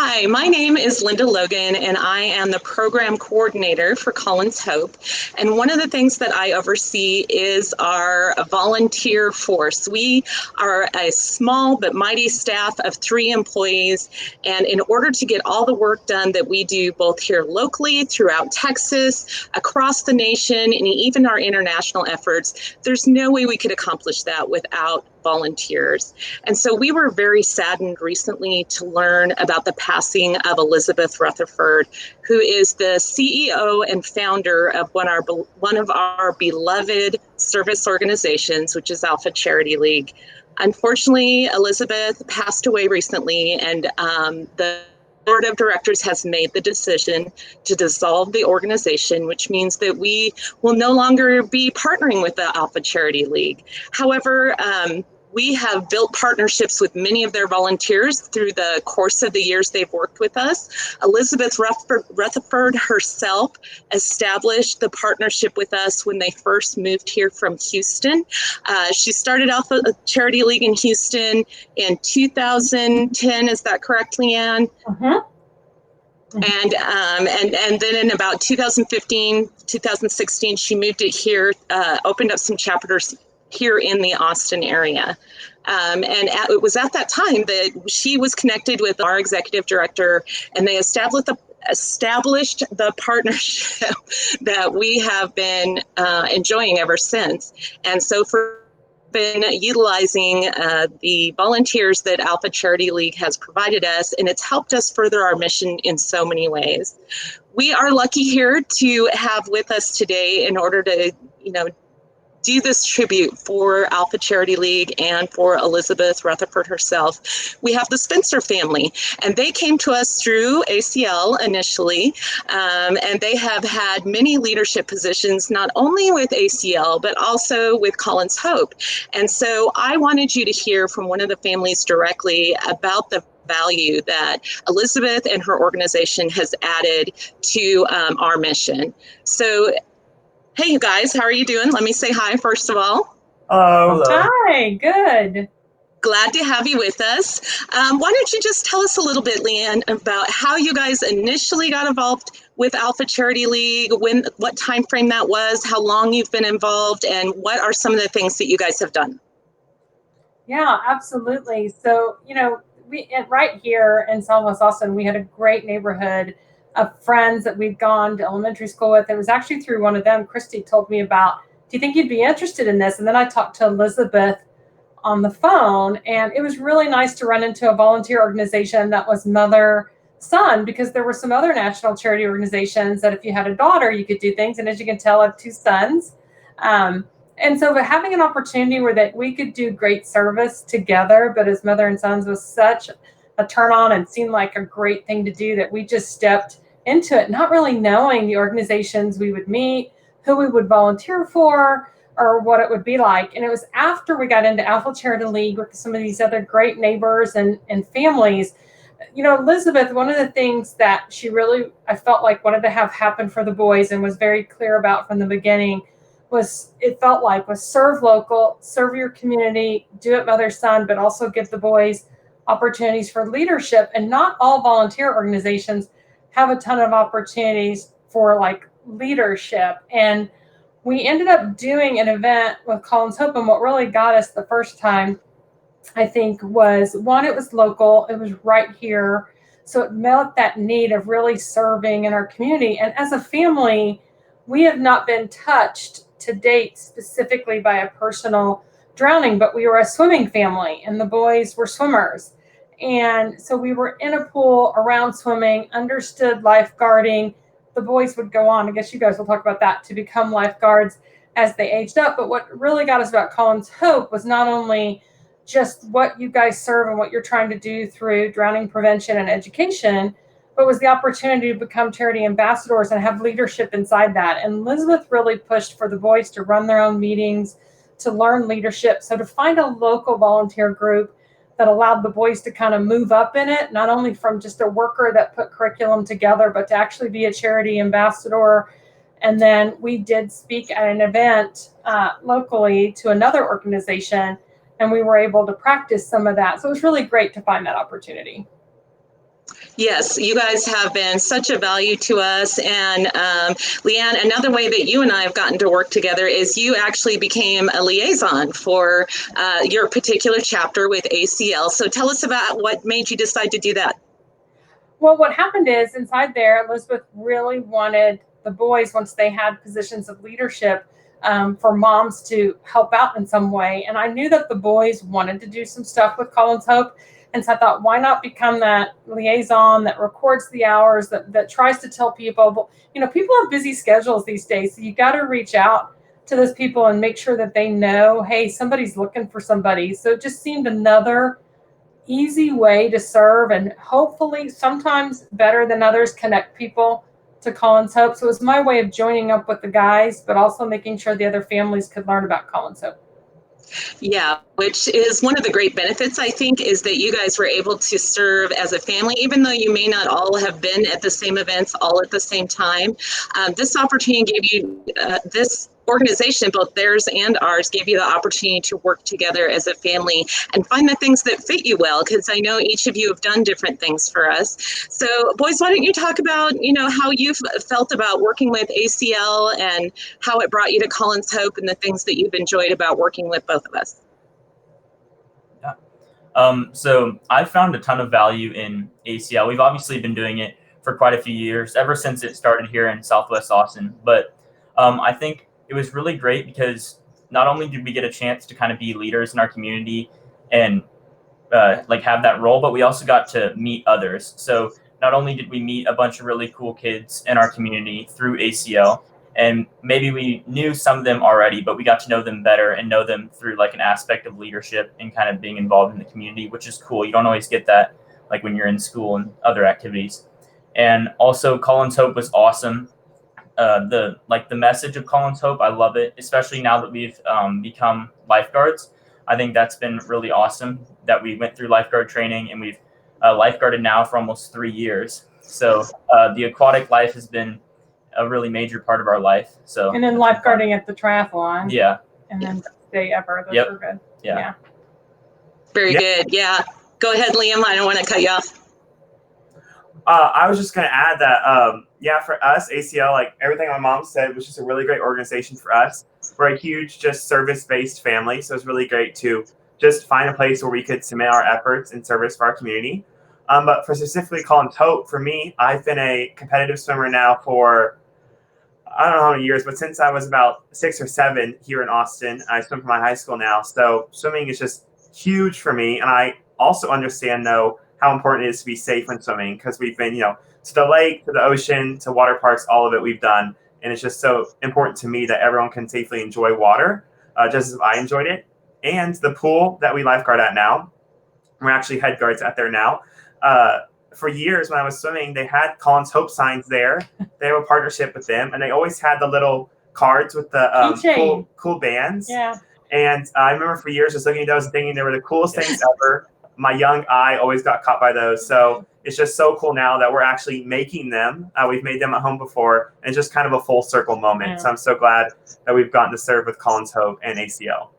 Hi, my name is Lynda Logan, and I am the program coordinator for Colin's Hope. And one of the things that I oversee is our volunteer force. We are a small but mighty staff of 3 employees. And in order to get all the work done that we do both here locally, throughout Texas, across the nation, and even our international efforts, there's no way we could accomplish that without volunteers. And so we were very saddened recently to learn about the passing of Elizabeth Rutherford, who is the CEO and founder of one of our beloved service organizations, which is Alpha Charity League. Unfortunately, Elizabeth passed away recently, and the board of directors has made the decision to dissolve the organization, which means that we will no longer be partnering with the Alpha Charity League. However, we have built partnerships with many of their volunteers through the course of the years they've worked with us. Elizabeth Rutherford herself established the partnership with us when they first moved here from Houston. She started Alpha Charity League in Houston in 2010. Is that correct, Leanne? Uh-huh. And then in about 2015, 2016, she moved it here, opened up some chapters here in the Austin area. It was at that time that she was connected with our executive director, and they established the partnership that we have been enjoying ever since. And so been utilizing the volunteers that Alpha Charity League has provided us, and it's helped us further our mission in so many ways. We are lucky here to have with us today in order to, do this tribute for Alpha Charity League and for Elizabeth Rutherford herself. We have the Spencer family, and they came to us through ACL initially, and they have had many leadership positions, not only with ACL, but also with Colin's Hope. And so I wanted you to hear from one of the families directly about the value that Elizabeth and her organization has added to our mission. So, hey, you guys, how are you doing? Let me say hi, first of all. Hello. Hi, good. Glad to have you with us. Why don't you just tell us a little bit, Leanne, about how you guys initially got involved with Alpha Charity League, what time frame that was, how long you've been involved, and what are some of the things that you guys have done? Yeah, absolutely. So, we right here in Southwest Austin, we had a great neighborhood of friends that we'd gone to elementary school with. It was actually through one of them, Christy told me about, do you think you'd be interested in this? And then I talked to Elizabeth on the phone, and it was really nice to run into a volunteer organization that was mother-son, because there were some other national charity organizations that if you had a daughter, you could do things. And as you can tell, I have 2 sons. And so having an opportunity where that we could do great service together, but as mother and sons, was such a turn on and seemed like a great thing to do that we just stepped into it, not really knowing the organizations we would meet, who we would volunteer for, or what it would be like. And it was after we got into Alpha Charity League with some of these other great neighbors and families. Elizabeth, one of the things that she really, I felt like, wanted to have happen for the boys and was very clear about from the beginning was serve local, serve your community, do it mother, son, but also give the boys opportunities for leadership. And not all volunteer organizations have a ton of opportunities for leadership. And we ended up doing an event with Colin's Hope, and what really got us the first time, I think, was one, it was local, it was right here. So it met that need of really serving in our community. And as a family, we have not been touched to date specifically by a personal drowning, but we were a swimming family and the boys were swimmers. And so we were in a pool around swimming, understood lifeguarding. The boys would go on, I guess you guys will talk about that, to become lifeguards as they aged up. But what really got us about Colin's Hope was not only just what you guys serve and what you're trying to do through drowning prevention and education, but was the opportunity to become charity ambassadors and have leadership inside that. And Elizabeth really pushed for the boys to run their own meetings, to learn leadership. So to find a local volunteer group that allowed the boys to kind of move up in it, not only from just a worker that put curriculum together, but to actually be a charity ambassador. And then we did speak at an event locally to another organization, and we were able to practice some of that. So it was really great to find that opportunity. Yes, you guys have been such a value to us. And Leanne, another way that you and I have gotten to work together is you actually became a liaison for your particular chapter with ACL. So tell us about what made you decide to do that. Well, what happened is inside there, Elizabeth really wanted the boys, once they had positions of leadership, for moms to help out in some way. And I knew that the boys wanted to do some stuff with Colin's Hope. And so I thought, why not become that liaison that records the hours, that tries to tell people, but, people have busy schedules these days. So you got to reach out to those people and make sure that they know, hey, somebody's looking for somebody. So it just seemed another easy way to serve, and hopefully sometimes better than others connect people to Colin's Hope. So it was my way of joining up with the guys, but also making sure the other families could learn about Colin's Hope. Yeah, which is one of the great benefits, I think, is that you guys were able to serve as a family, even though you may not all have been at the same events all at the same time. This opportunity gave you, this organization, both theirs and ours, gave you the opportunity to work together as a family and find the things that fit you well, because I know each of you have done different things for us. So, boys, why don't you talk about, how you've felt about working with ACL and how it brought you to Colin's Hope and the things that you've enjoyed about working with both of us. Yeah. So I found a ton of value in ACL. We've obviously been doing it for quite a few years, ever since it started here in Southwest Austin. But I think it was really great because not only did we get a chance to kind of be leaders in our community and have that role, but we also got to meet others. So not only did we meet a bunch of really cool kids in our community through ACL, and maybe we knew some of them already, but we got to know them better and know them through like an aspect of leadership and kind of being involved in the community, which is cool. You don't always get that like when you're in school and other activities. And also Colin's Hope was awesome. The message of Colin's Hope, I love it, especially now that we've become lifeguards. I think that's been really awesome that we went through lifeguard training, and we've lifeguarded now for almost 3 years. So the aquatic life has been a really major part of our life. So and then lifeguarding at the triathlon. Yeah. And then stay ever. Those Yep. were good. Yeah. Very good. Yeah. Go ahead, Liam. I don't want to cut you off. I was just going to add that, for us, ACL, like everything my mom said, was just a really great organization for us. We're a huge, just service-based family, so it's really great to just find a place where we could submit our efforts in service for our community. But for specifically Colin's Hope, for me, I've been a competitive swimmer now for, I don't know how many years, but since I was about 6 or 7 here in Austin. I swim for my high school now, so swimming is just huge for me. And I also understand, though, how important it is to be safe when swimming, because we've been, to the lake, to the ocean, to water parks, all of it we've done. And it's just so important to me that everyone can safely enjoy water, just as I enjoyed it. And the pool that we lifeguard at now, we're actually head guards at there now. For years when I was swimming, they had Colin's Hope signs there. They have a partnership with them, and they always had the little cards with the cool bands. Yeah. And I remember for years just looking at those and thinking they were the coolest things ever. My young eye always got caught by those. So it's just so cool now that we're actually making them. We've made them at home before, and it's just kind of a full circle moment. Yeah. So I'm so glad that we've gotten to serve with Colin's Hope and ACL.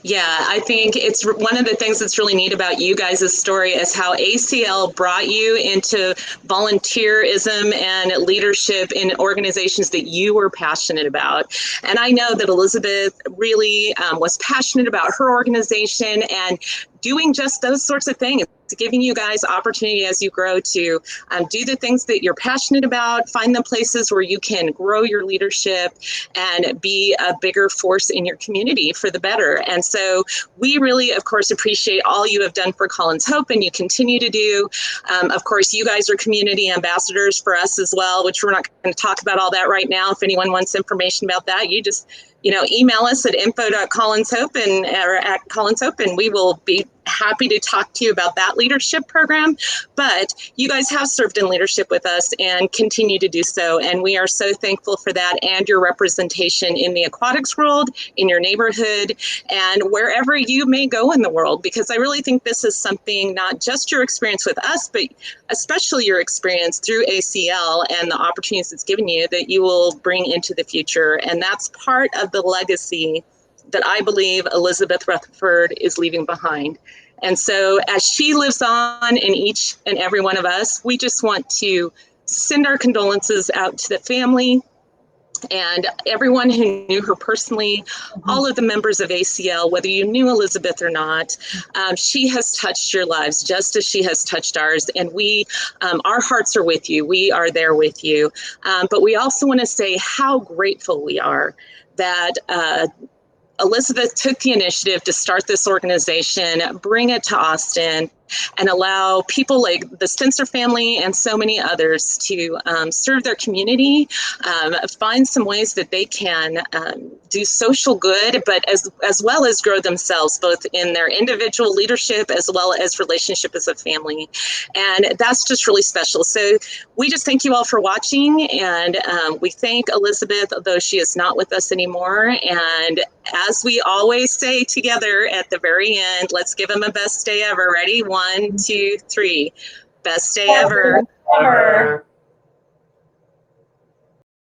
Yeah, I think it's one of the things that's really neat about you guys' story is how ACL brought you into volunteerism and leadership in organizations that you were passionate about. And I know that Elizabeth really was passionate about her organization and doing just those sorts of things. It's giving you guys opportunity as you grow to do the things that you're passionate about, find the places where you can grow your leadership and be a bigger force in your community for the better. And so we really, of course, appreciate all you have done for Colin's Hope, and you continue to do. Of course, you guys are community ambassadors for us as well, which we're not going to talk about all that right now. If anyone wants information about that, you just email us at info.colinshope or at Colin's Hope, and we will be happy to talk to you about that leadership program. But you guys have served in leadership with us and continue to do so. And we are so thankful for that and your representation in the aquatics world, in your neighborhood, and wherever you may go in the world, because I really think this is something, not just your experience with us, but especially your experience through ACL and the opportunities it's given you, that you will bring into the future. And that's part of the legacy that I believe Elizabeth Rutherford is leaving behind. And so as she lives on in each and every one of us, we just want to send our condolences out to the family and everyone who knew her personally, all of the members of ACL, whether you knew Elizabeth or not. She has touched your lives just as she has touched ours. And we, our hearts are with you. We are there with you. But we also want to say how grateful we are that Elizabeth took the initiative to start this organization, bring it to Austin, and allow people like the Spencer family and so many others to serve their community, find some ways that they can do social good, but as well as grow themselves, both in their individual leadership as well as relationship as a family. And that's just really special. So we just thank you all for watching, and we thank Elizabeth, although she is not with us anymore. And as we always say together at the very end, let's give them a best day ever. Ready? 1, 2, 3. Best day ever. Ever.